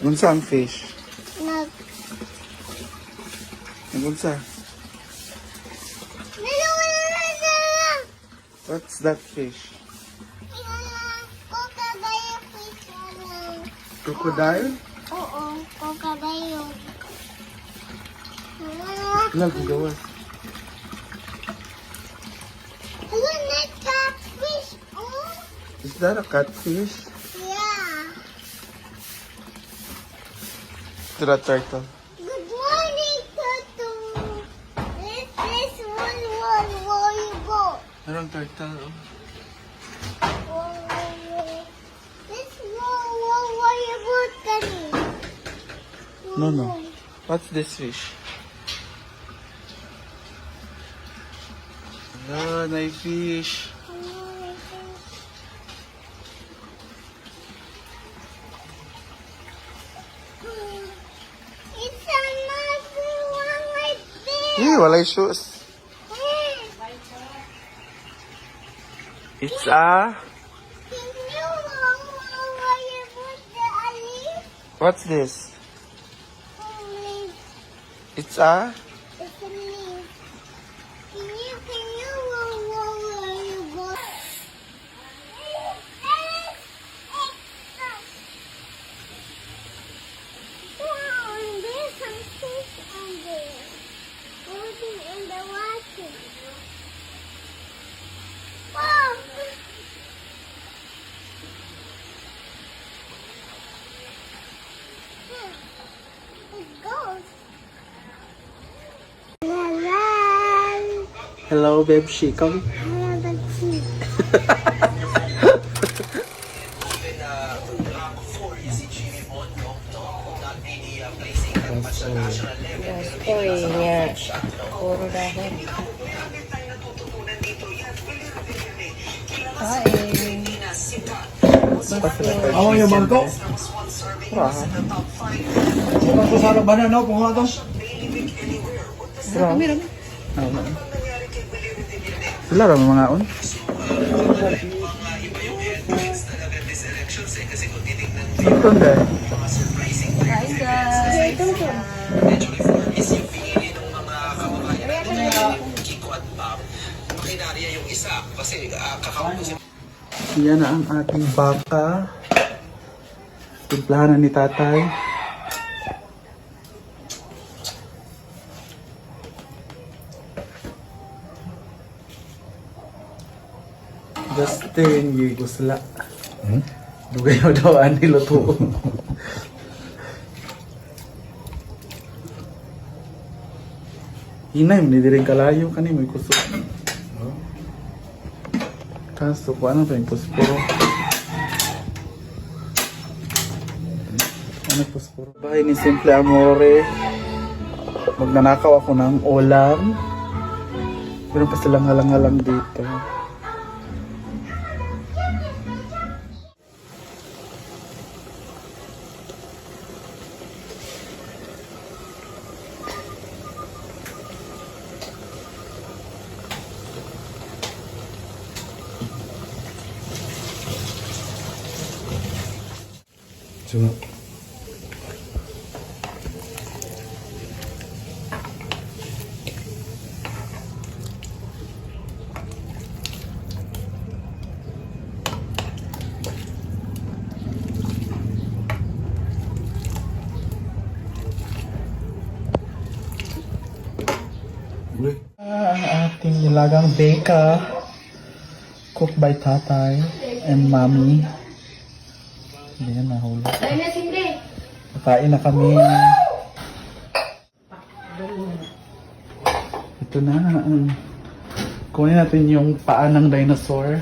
Unsa ang fish? Nag... Unsa? What's that fish? Crocodile fish. Crocodile? Oo, crocodile. Naggawas. Look, that catfish. Oh, Is that a catfish? yeah. To the turtle. Good morning, Turtle. This one, where you go? Anong turtle? Oh? This one, where you go, Kenny? No. What's this fish? Ah, na fish. It's another one right there. Eh, walay shoes. It's a... Can you where you put the leaf? What's this? Leaf. It's a... It's a leaf. Can you where you go? Wow, there's some fish on there. Floating in the water. Wow. It goes. La la. Hello, babe. Come. I have a tea. Oy, niya. Puro dahon. Kain. Ako yung bangko. Bukan ko sa labanan, no? Kung ano to? Sila ba mga on? Ito na. Kain guys. Yan na ang ating baka. Timplahan na ni tatay. Justin, yung gusla. Dugay mo daw ani luto. Hinay mo ni diring kalayo kani may kusog. Kaso ko ano pa yung posporo. Ano posporo? Bahay ni Simple Amore. Magnanakaw ako ng ulam. Meron pa silang halang-halang dito. Cuma. Ang ating nilagang beka. Cooked by tatay and mommy. Hindi yan nahulog. Kain na kami. Ito na. Kunin natin yung paa ng dinosaur.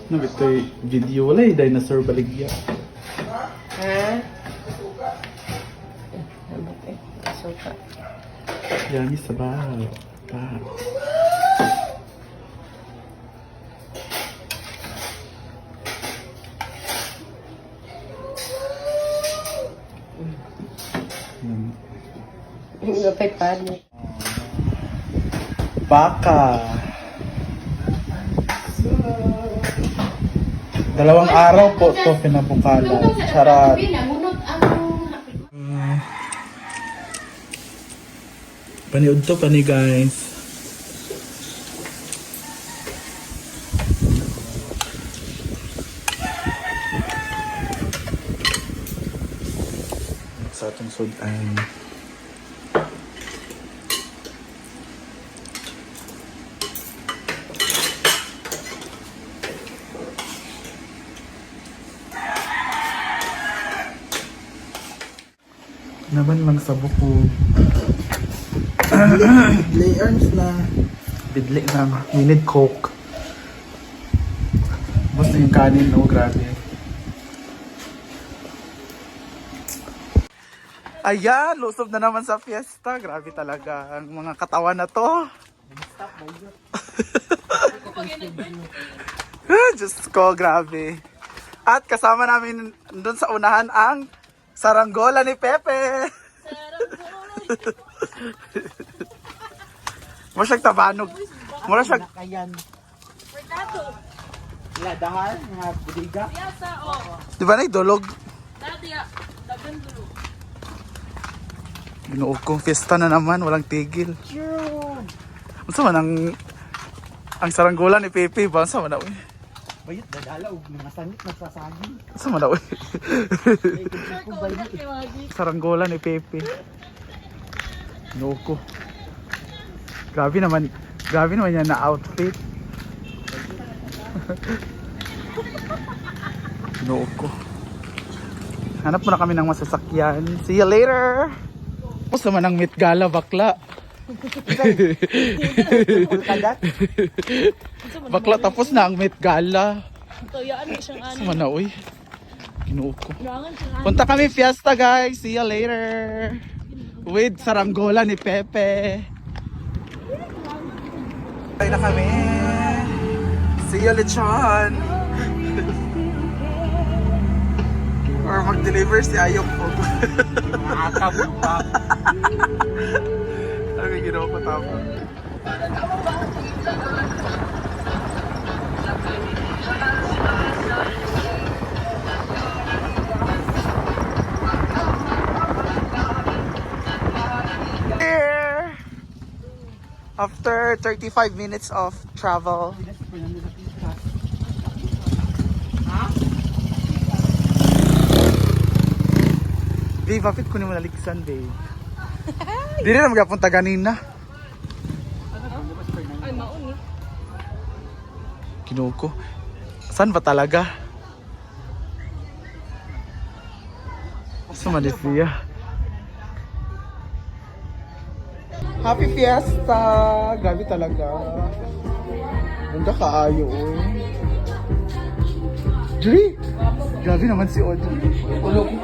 No, ito yung video. Wala yung dinosaur baligya. Ha? Suka. Yummy sabaw. Pa. Lapay pa niya. Baka. 2 araw po to pinabukalan. Charot. Paniud to pani guys. Sa atong sudan. Naman lang sa buko. Bidley arms na. Bidley na. We need coke. Basta yung kanin, no? Grabe. Ayan, lusob na naman sa fiesta. Grabe talaga ang mga katawan na to. Diyos ko, grabe. At kasama namin doon sa unahan ang saranggola ni Pepe. Mura siyang tabanog. Mura siyang... Kayan. Wala dahar, nga budiga. Di ba na idulog? Ginoo ko, fiesta na naman, walang tigil. Unsa man ang saranggola ni Pepe ba? Unsa man na uy? Bayot, dadala, mga sangit, nagsasagin. Unsa man na uy? Saranggola ni Pepe. Ginoo ko. Grabe naman yan na outfit. Ginoo ko. Hanap muna kami ng masasakyan. See you later! Tapos naman ang meet gala, bakla. Bakla tapos na ang meet gala. Sama na uy. Ginoo ko. Punta kami fiesta guys. See you later. With saranggola ni Pepe. Ay na kami. See you lechon. Or mag-deliver si Ayok po. Ano yung ginawa ko tama? Here! After 35 minutes of travel. Babe, bakit kunin mo naligsan, babe? Di rin na magapunta ganina. Ay, mauni. Ginoo ko. Saan ba talaga? Sa Malaysia. Happy Fiesta! Grabe talaga. Ganda kaayo, oy. Juri! Grabe naman si Audrey. Ulo ko.